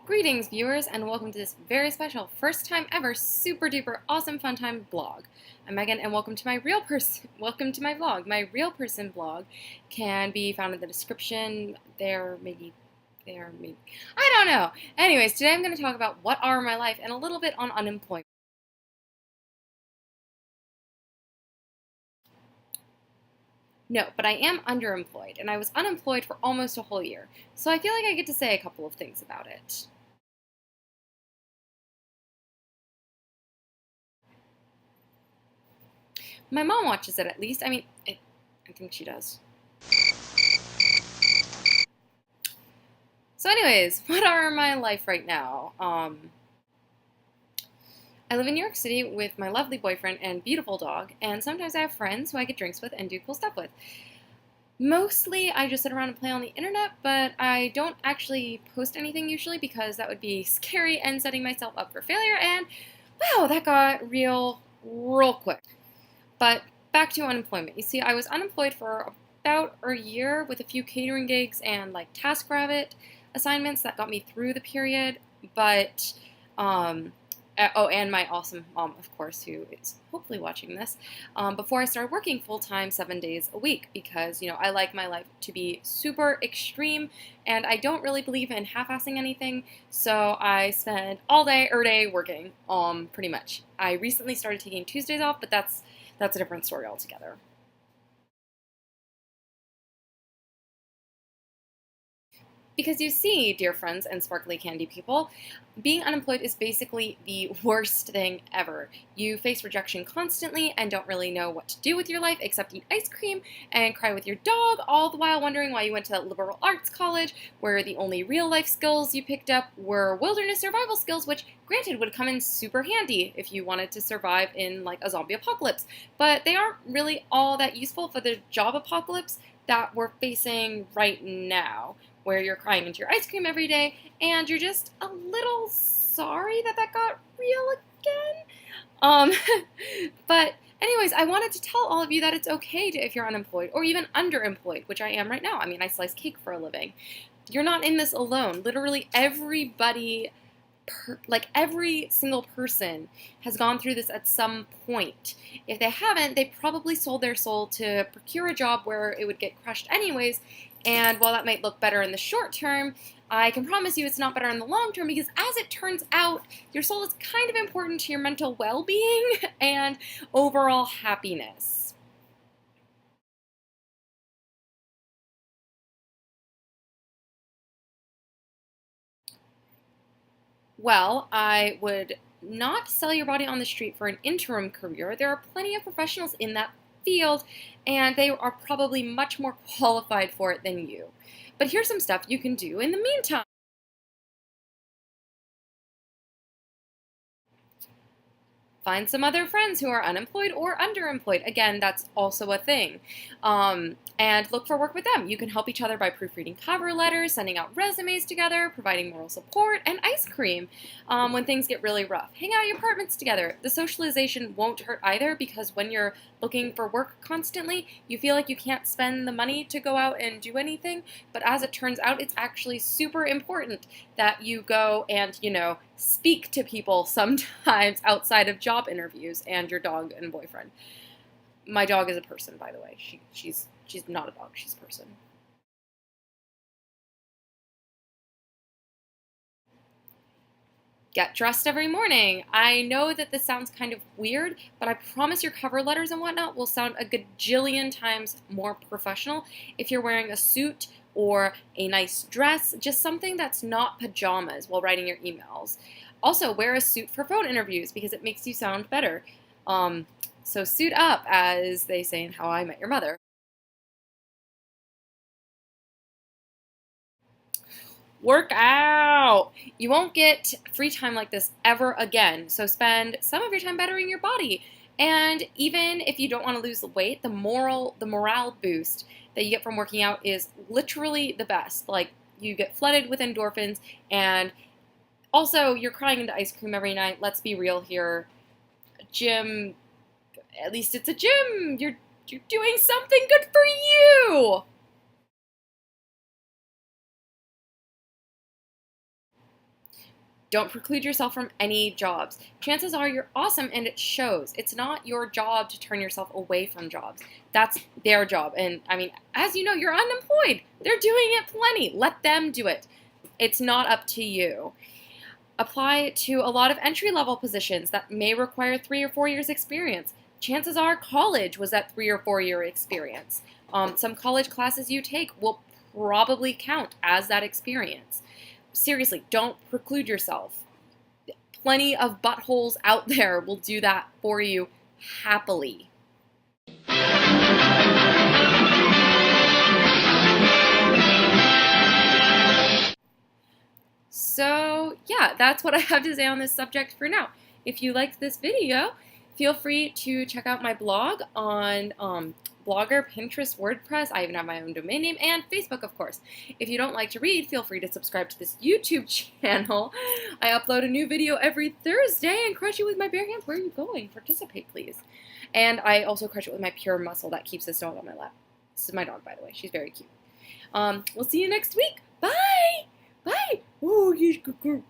Greetings, viewers, and welcome to this very special, first time ever, super duper awesome fun time blog. I'm Megan, and welcome to my real person. Welcome to my vlog. My real person blog can be found in the description. Maybe. I don't know. Anyways, today I'm going to talk about what are my life and a little bit on unemployment. No, but I am underemployed, and I was unemployed for almost a whole year, so I feel like I get to say a couple of things about it. My mom watches it at least. I think she does. So anyways, what are my life right now? I live in New York City with my lovely boyfriend and beautiful dog, and sometimes I have friends who I get drinks with and do cool stuff with. Mostly I just sit around and play on the internet, but I don't actually post anything usually because that would be scary and setting myself up for failure, and wow, that got real quick. But back to unemployment. You see, I was unemployed for about a year with a few catering gigs and like TaskRabbit assignments that got me through the period, but oh, and my awesome mom, of course, who is hopefully watching this, before I started working full-time 7 days a week because, I like my life to be super extreme and I don't really believe in half-assing anything, so I spend all day, working, pretty much. I recently started taking Tuesdays off, but that's a different story altogether. Because you see, dear friends and sparkly candy people, being unemployed is basically the worst thing ever. You face rejection constantly and don't really know what to do with your life except eat ice cream and cry with your dog, all the while wondering why you went to that liberal arts college where the only real life skills you picked up were wilderness survival skills, which granted would come in super handy if you wanted to survive in like a zombie apocalypse. But they aren't really all that useful for the job apocalypse that we're facing right now, where you're crying into your ice cream every day, and you're just a little sorry that got real again. Um, but anyways, I wanted to tell all of you that it's okay if you're unemployed, or even underemployed, which I am right now. I slice cake for a living. You're not in this alone. Literally everybody, every single person has gone through this at some point. If they haven't, they probably sold their soul to procure a job where it would get crushed anyways, and while that might look better in the short term, I can promise you it's not better in the long term because as it turns out, your soul is kind of important to your mental well-being and overall happiness. Well, I would not sell your body on the street for an interim career. There are plenty of professionals in that field, and they are probably much more qualified for it than you. But here's some stuff you can do in the meantime. Find some other friends who are unemployed or underemployed. Again, that's also a thing. And look for work with them. You can help each other by proofreading cover letters, sending out resumes together, providing moral support, and ice cream when things get really rough. Hang out at your apartments together. The socialization won't hurt either because when you're looking for work constantly, you feel like you can't spend the money to go out and do anything. But as it turns out, it's actually super important that you go and, speak to people sometimes outside of job interviews and your dog and boyfriend. My dog is a person, by the way. She's not a dog, she's a person. Get dressed every morning. I know that this sounds kind of weird, but I promise your cover letters and whatnot will sound a gajillion times more professional if you're wearing a suit or a nice dress, just something that's not pajamas while writing your emails. Also, wear a suit for phone interviews because it makes you sound better. So suit up, as they say in How I Met Your Mother. Work out! You won't get free time like this ever again, so spend some of your time bettering your body. And even if you don't want to lose the weight, the morale boost that you get from working out is literally the best. Like, you get flooded with endorphins, and also, you're crying into ice cream every night. Let's be real here. Gym, at least it's a gym. You're doing something good for you! Don't preclude yourself from any jobs. Chances are you're awesome and it shows. It's not your job to turn yourself away from jobs. That's their job. And I mean, as you know, you're unemployed. They're doing it plenty. Let them do it. It's not up to you. Apply to a lot of entry-level positions that may require 3 or 4 years experience. Chances are college was that 3 or 4 year experience. Some college classes you take will probably count as that experience. Seriously, don't preclude yourself. Plenty of buttholes out there will do that for you happily. So yeah, that's what I have to say on this subject for now. If you liked this video, feel free to check out my blog on Blogger, Pinterest, WordPress. I even have my own domain name, and Facebook, of course. If you don't like to read, feel free to subscribe to this YouTube channel. I upload a new video every Thursday and crush it with my bare hands. Where are you going? Participate, please. And I also crush it with my pure muscle that keeps this dog on my lap. This is my dog, by the way. She's very cute. We'll see you next week. Bye! Bye! Oh, he's good girl.